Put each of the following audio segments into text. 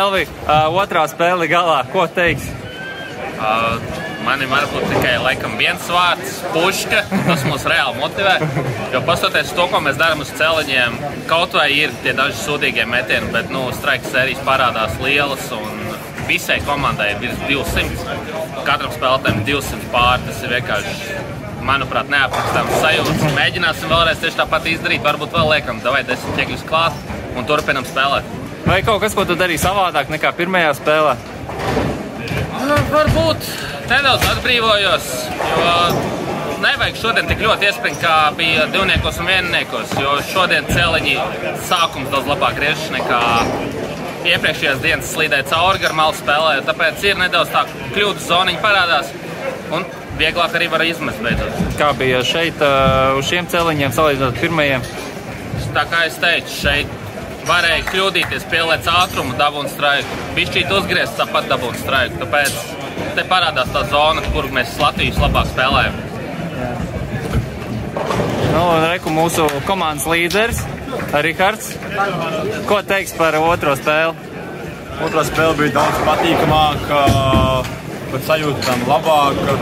Elvi, otrā spēle galā, ko teiks? Mani varbūt tikai laikam viens vārds – puška. Tas mūs reāli motivē. Jo pastoties to, ko mēs darām uz celiņiem, kaut vai ir tie daži sūdīgie metieni, bet straiku sērijas parādās lielas un visai komandai ir virs 200. Katram spēlētājiem 200 pāri. Tas ir vienkārši, manuprāt, neaprakstāms sajūtas. Mēģināsim vēlreiz tieši tāpat izdarīt. Varbūt vēl liekam, davai 10 ķekļus klāt un turpinam spēlēt. Vai kaut kas, ko tu darīji savādāk nekā pirmajā spēlē? Varbūt nedaudz atbrīvojos, jo nevajag šodien tik ļoti iespringt, kā bija divniekos un vienniekos, jo šodien celiņi sākums daudz labāk griežas nekā iepriekšējās dienas slīdēja cauri gar malu spēlē, tāpēc ir nedaudz tā kļūdas zoniņa parādās un vieglāk arī var izmest beidzot. Kā bija šeit uz šiem celiņiem salīdzinot pirmajiem? Tā kā es teicu, šeit varēja kļūdīties, pieliec ātrumu, dabūn straiku. Bišķīt uzgriezt, tāpat dabūn straiku. Tāpēc te parādās tā zona, kur mēs Latvijas labāk spēlējam. Un reku mūsu komandas līderis, Rihards. Ko teiks par otro spēli? Otrā spēle bija daudz patīkamāka, pat sajūtām labāka.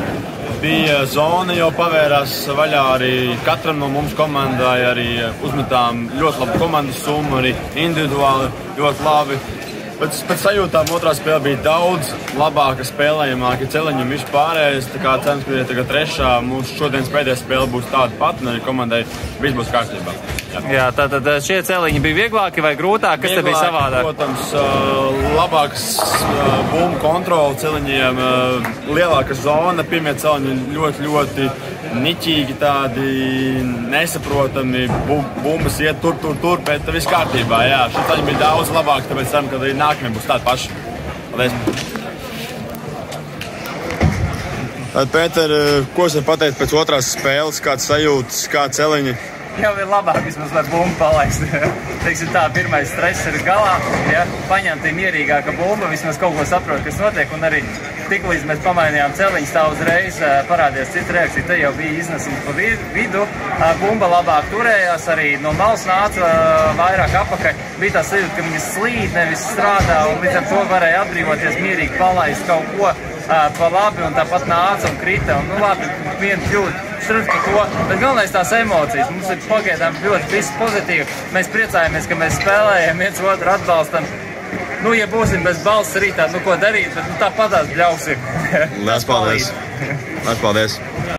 Bija zona, jau pavērās vaļā arī katram no mums komandai, arī uzmetām ļoti labu komandas summu, arī individuāli ļoti labi. Pēc sajūtām otrā spēle bija daudz labāka, spēlējamāka celiņi un vispārējais. Tā kā cerams, ka tagad trešā mūsu šodienas pēdējā spēle būs tāda pati, un arī komandai viss būs kārtībā. Jā, tātad šie celiņi bija vieglāki vai grūtāki? Kas te bija savādāk? Protams, labāks bumbu kontroli celiņiem, lielāka zona, pirmie celiņi ļoti niķīgi, tādi nesaprotami, bumbas iet tur, bet viss kārtībā, jā. Šī celiņi bija daudz labāki, tāpēc ceram, ka arī nākamie būs tādi paši. Paldies! Pēter, ko es varu pateikt pēc otrās spēles, kāds sajūtas, kā celiņi? Jau ir labāk, vismaz var bumbu palaist. Teiksim tā, pirmais stress ir galā, ja? Paņemti mierīgāka bumba, vismaz kaut ko saprot, kas notiek, un arī tiklīdz mēs pamainījām celiņus, tā uzreiz parādījās cita reakcija. Te jau bija iznesums pa vidu, bumba labāk turējās, arī no malas nāca vairāk apakai. Bija tā sajūta, ka viņas slīd, nevis strādā, un līdz ar to varēja atbrīvoties mierīgi palaist kaut ko pa labi, un tāpat nāca un krita, un labi, viena kļūda. Bet galvenais tās emocijas. Mums ir pagaidām ļoti viss pozitīvi. Mēs priecājamies, ka mēs spēlējam, viens otru atbalstam. Ja būsim bez balss rītā, ko darīt, bet tāpatās bļausim. Lielas paldies!